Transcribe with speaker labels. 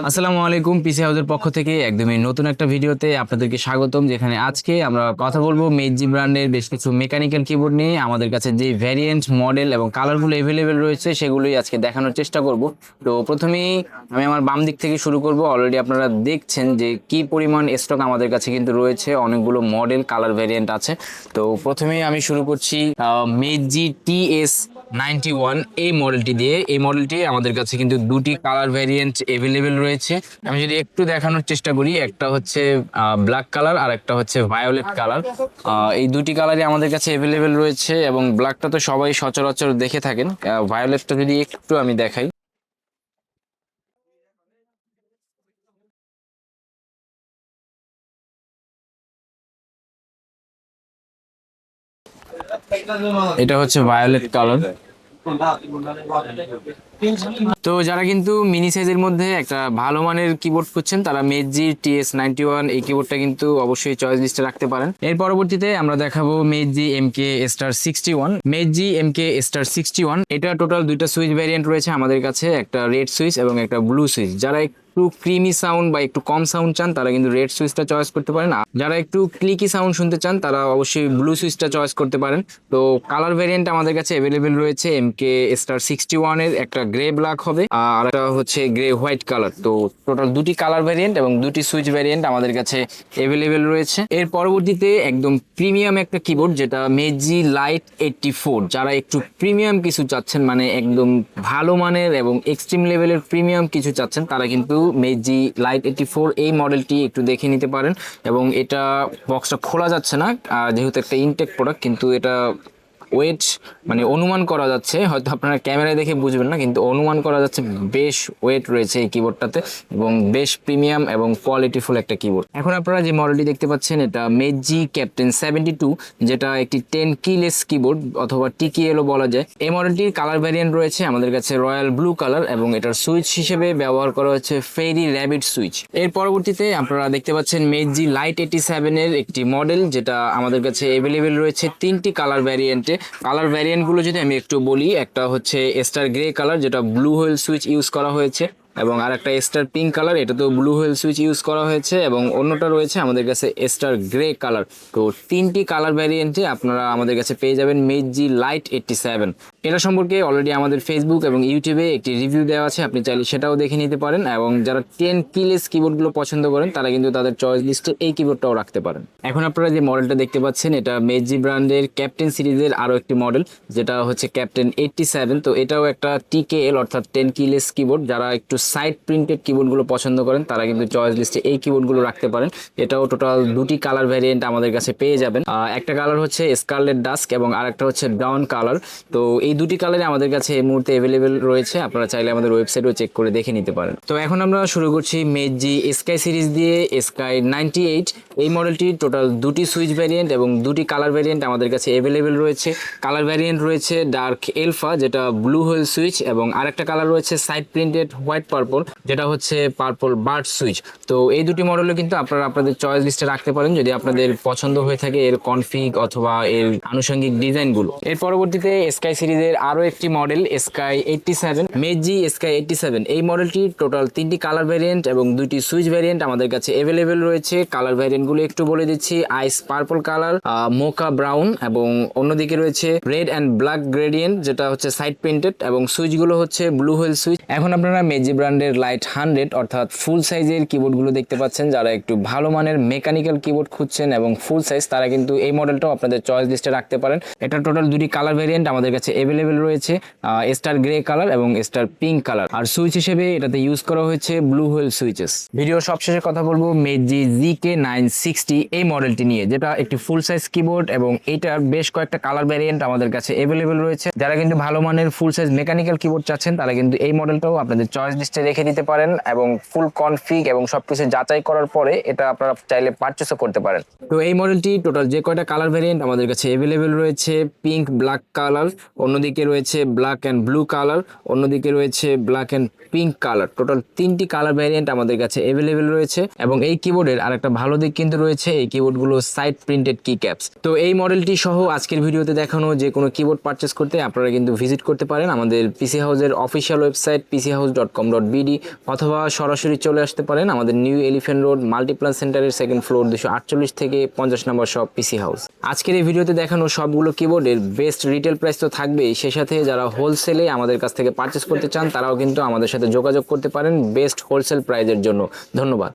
Speaker 1: আসসালামু আলাইকুম, পিসি হাউসের পক্ষ থেকে একদমই নতুন একটা ভিডিওতে আপনাদেরকে স্বাগতম। যেখানে আজকে আমরা কথা বলবো মেইজি ব্র্যান্ডের বেশ কিছু মেকানিক্যাল কিবোর্ড নিয়ে। আমাদের কাছে যে ভ্যারিয়েন্ট, মডেল এবং কালারগুলো অ্যাভেলেবেল রয়েছে সেগুলোই আজকে দেখানোর চেষ্টা করব। তো প্রথমেই আমি আমার বাম দিক থেকে শুরু করব। অলরেডি আপনারা দেখছেন যে কি পরিমাণ স্টক আমাদের কাছে কিন্তু রয়েছে, অনেকগুলো মডেল, কালার ভ্যারিয়েন্ট আছে। তো প্রথমেই আমি শুরু করছি মেইজি TS91 এই মডেলটি দিয়ে। এই মডেলটি আমাদের কাছে কিন্তু দুটি কালার ভ্যারিয়েন্ট অ্যাভেলেবেল রয়েছে। আমি যদি একটু দেখানোর চেষ্টা করি, একটা হচ্ছে ব্ল্যাক কালার আর একটা হচ্ছে ভায়োলেট কালার। এই দুটি কালারই আমাদের কাছে অ্যাভেলেবেল রয়েছে এবং ব্ল্যাকটা তো সবাই সচরাচর দেখে থাকেন। ভায়োলেটটা যদি একটু আমি দেখাই, এটা হচ্ছে ভায়োলেট কালার। তো যারা কিন্তু মিনি সাইজের মধ্যে একটা ভালো মানের কিবোর্ড খুঁজছেন, তারা মেজি TS91 এই কিবোর্ডটা কিন্তু অবশ্যই চয়েস লিস্টে রাখতে পারেন। এর পরবর্তীতে আমরা দেখাবো মেজি MK*61। মেজি MK*61 এটা টোটাল দুইটা সুইচ ভ্যারিয়েন্ট রয়েছে আমাদের কাছে, একটা রেড সুইচ এবং একটা ব্লু সুইচ। যারা একটু ক্রিমি সাউন্ড বা একটু কম সাউন্ড চান তারা কিন্তু রেড সুইচটা চয়েস করতে পারেন, আর যারা একটু ক্লিকি সাউন্ড শুনতে চান তারা অবশ্যই ব্লু সুইচটা চয়েস করতে পারেন। তো কালার ভেরিয়েন্ট আমাদের কাছে অ্যাভেলেবেল রয়েছে। MK*61 এর একটা গ্রে ব্ল্যাক হবে আর একটা হচ্ছে গ্রে হোয়াইট কালার। তো টোটাল দুটি কালার ভেরিয়েন্ট এবং দুটি সুইচ ভেরিয়েন্ট আমাদের কাছে অ্যাভেলেবেল রয়েছে। এর পরবর্তীতে একদম প্রিমিয়াম একটা কিবোর্ড, যেটা মেজি লাইট 84। যারা একটু প্রিমিয়াম কিছু চাচ্ছেন, মানে একদম ভালো মানের এবং এক্সট্রিম লেভেলের প্রিমিয়াম কিছু চাচ্ছেন, তারা কিন্তু মেজি লাইট 84 এই মডেলটি একটু দেখে নিতে পারেন। এবং এটা বক্সটা খোলা যাচ্ছে না যেহেতু একটা ইনটেক প্রোডাক্ট, কিন্তু এটা ওয়েট মানে অনুমান করা যাচ্ছে, হয়তো আপনারা ক্যামেরায় দেখে বুঝবেন না, কিন্তু অনুমান করা যাচ্ছে বেশ ওয়েট রয়েছে এই কিবোর্ডটাতে এবং বেশ প্রিমিয়াম এবং কোয়ালিটিফুল একটা কিবোর্ড। এখন আপনারা যে মডেলটি দেখতে পাচ্ছেন এটা মেজি ক্যাপ্টেন 72, যেটা একটি 10 কিলেস কিবোর্ড অথবা TKL বলা যায়। এই মডেলটির কালার ভ্যারিয়েন্ট রয়েছে আমাদের কাছে রয়্যাল ব্লু কালার এবং এটার সুইচ হিসেবে ব্যবহার করা হচ্ছে ফেরি র্যাবিট সুইচ। এর পরবর্তীতে আপনারা দেখতে পাচ্ছেন মেজি লাইট 87 এর একটি মডেল, যেটা আমাদের কাছে অ্যাভেলেবেল রয়েছে তিনটি কালার ভ্যারিয়েন্টে। কালার ভ্যারিয়েন্ট গুলো যদি আমি একটু বলি, একটা হচ্ছে স্টার গ্রে কালার, যেটা ব্লু হুইল সুইচ ইউজ করা হয়েছে, এবং আর একটা স্টার পিঙ্ক কালার, এটা তো ব্লু হুইল সুইচ ইউজ করা হয়েছে, এবং অন্যটা রয়েছে আমাদের কাছে স্টার গ্রে কালার। তো তিনটি কালার ভ্যারিয়েন্টে আপনারা আমাদের কাছে পেয়ে যাবেন মেজি লাইট 87। এটা সম্পর্কে অলরেডি আমাদের ফেসবুক এবং ইউটিউবে একটি রিভিউ দেওয়া আছে, আপনি চাইলে সেটাও দেখে নিতে পারেন। এবং যারা 10 কিলেস কিবোর্ডগুলো পছন্দ করেন তারা কিন্তু তাদের চয়েস লিস্টে এই কিবোর্ডটাও রাখতে পারেন। এখন আপনারা যে মডেলটা দেখতে পাচ্ছেন এটা মেজি ব্র্যান্ডের ক্যাপ্টেন সিরিজের আরও একটি মডেল, যেটা হচ্ছে ক্যাপ্টেন 87। তো এটাও একটা TKL অর্থাৎ 10 কিলেস কিবোর্ড। যারা একটু সাইড প্রিন্টেড কিবোর্ডগুলো পছন্দ করেন তারা কিন্তু চয়েস লিস্টে এই কিবোর্ডগুলো রাখতে পারেন। এটাও টোটাল দুটি কালার ভ্যারিয়েন্ট আমাদের কাছে পেয়ে যাবেন। একটা কালার হচ্ছে স্কারলেট ডাস্ক এবং আরেকটা হচ্ছে ব্রাউন কালার। তো এই দুটি কালারে আমাদের কাছে এই মুহূর্তে অ্যাভেলেবেল রয়েছে, আপনারা চাইলে আমাদের ওয়েবসাইটও চেক করে দেখে নিতে পারেন। তো এখন আমরা শুরু করছি মেজি স্কাই সিরিজ দিয়ে। স্কাই 98 এই মডেলটি টোটাল দুটি সুইচ ভ্যারিয়েন্ট এবং দুটি কালার ভ্যারিয়েন্ট আমাদের কাছে অ্যাভেলেবেল রয়েছে। কালার ভ্যারিয়েন্ট রয়েছে ডার্ক এলফা, যেটা ব্লু হুইল সুইচ, এবং আরেকটা কালার রয়েছে সাইড প্রিন্টেড হোয়াইট পার্পল, যেটা হচ্ছে পার্পল বার্ড সুইচ। তো এই দুটি মডেলও কিন্তু আপনারা আপনাদের চয়েস লিস্টে রাখতে পারেন যদি আপনাদের পছন্দ হয়ে থাকে এর কনফিগ অথবা এর আনুষঙ্গিক ডিজাইনগুলো। এর পরবর্তীতে স্কাই সিরিজের আরও একটি মডেল স্কাই 87, মেজি স্কাই 87। এই মডেলটি টোটাল তিনটি কালার ভ্যারিয়েন্ট এবং দুইটি সুইচ ভ্যারিয়েন্ট আমাদের কাছে অ্যাভেলেবেল রয়েছে। কালার ভ্যারিয়েন্টগুলো একটু বলে দিচ্ছি: আইস পার্পল কালার, মোকা ব্রাউন, এবং অন্যদিকে রয়েছে রেড অ্যান্ড ব্ল্যাক গ্রেডিয়েন্ট, যেটা হচ্ছে সাইড প্রিন্টেড, এবং সুইচগুলো হচ্ছে ব্লু হুইল সুইচ। এখন আপনারা মেজি ব্র্যান্ডের লাইট 100 অর্থাৎ ফুল সাইজের কিবোর্ডগুলো দেখতে পাচ্ছেন। যারা একটু ভালো মানের মেকানিক্যাল কিবোর্ড খুঁজছেন এবং ফুল সাইজ, তারা কিন্তু এই মডেলটাও আপনাদের চয়েস লিস্টে রাখতে পারেন। এটা টোটাল দুটি কালার ভ্যারিয়েন্ট আমাদের কাছে অ্যাভেলেবেল রয়েছে, স্টার গ্রে কালার এবং স্টার পিঙ্ক কালার। আর সুইচ হিসেবে এটাতে ইউজ করা হয়েছে ব্লু হুইল সুইচেস। ভিডিও সবশেষে কথা বলবো মেজি ZK960 এই মডেলটি নিয়ে, যেটা একটি ফুল সাইজ কিবোর্ড এবং এটার বেশ কয়েকটা কালার ভ্যারিয়েন্ট আমাদের কাছে অ্যাভেলেবেল রয়েছে। যারা কিন্তু ভালো মানের ফুল সাইজ মেকানিক্যাল কিবোর্ড চাচ্ছেন তারা কিন্তু এই মডেলটাও আপনাদের চয়েস লিস্টে রেখে দিতে পারেন, এবং ফুল কনফিগ এবং সবকিছু যাচাই করার পরে এটা আপনারা চাইলে পারচেসও করতে পারেন। তো এই মডেলটি টোটাল যে কয়টা কালার ভ্যারিয়েন্ট আমাদের কাছে অ্যাভেলেবেল রয়েছে: পিঙ্ক ব্ল্যাক কালার, অন্যদিকে রয়েছে ব্ল্যাক অ্যান্ড ব্লু কালার, অন্যদিকে রয়েছে black and pink colour. Total তিনটি কালার ভ্যারিয়েন্ট আমাদের কাছে অ্যাভেলেবেল রয়েছে। এবং এই কিবোর্ডের আরেকটা ভালো দিক কিন্তু রয়েছে, এই কিবোর্ডগুলো সাইড প্রিন্টেড কি ক্যাপস। তো এই মডেলটি সহ আজকের ভিডিওতে দেখানো যে কোনো কিবোর্ড পারচেস করতে আপনারা কিন্তু ভিজিট করতে পারেন আমাদের পিসি হাউসের অফিসিয়াল ওয়েবসাইট pchouse.com.my। www.shopkeyboard.com.bd অথবা সরাসরি চলে আসতে পারেন আমাদের নিউ এলিফ্যান্ট রোড মাল্টিপ্লান সেন্টারের সেকেন্ড ফ্লোর 248 থেকে 50 নম্বর শপ পিসি হাউস। আজকের এই ভিডিওতে দেখানো সবগুলো কিবোর্ডের বেস্ট রিটেল প্রাইস তো থাকবেই, সেই সাথে যারা হোলসেলে আমাদের কাছ থেকে পারচেস করতে চান তারাও কিন্তু আমাদের সাথে যোগাযোগ করতে পারেন বেস্ট হোলসেল প্রাইজের জন্য। ধন্যবাদ।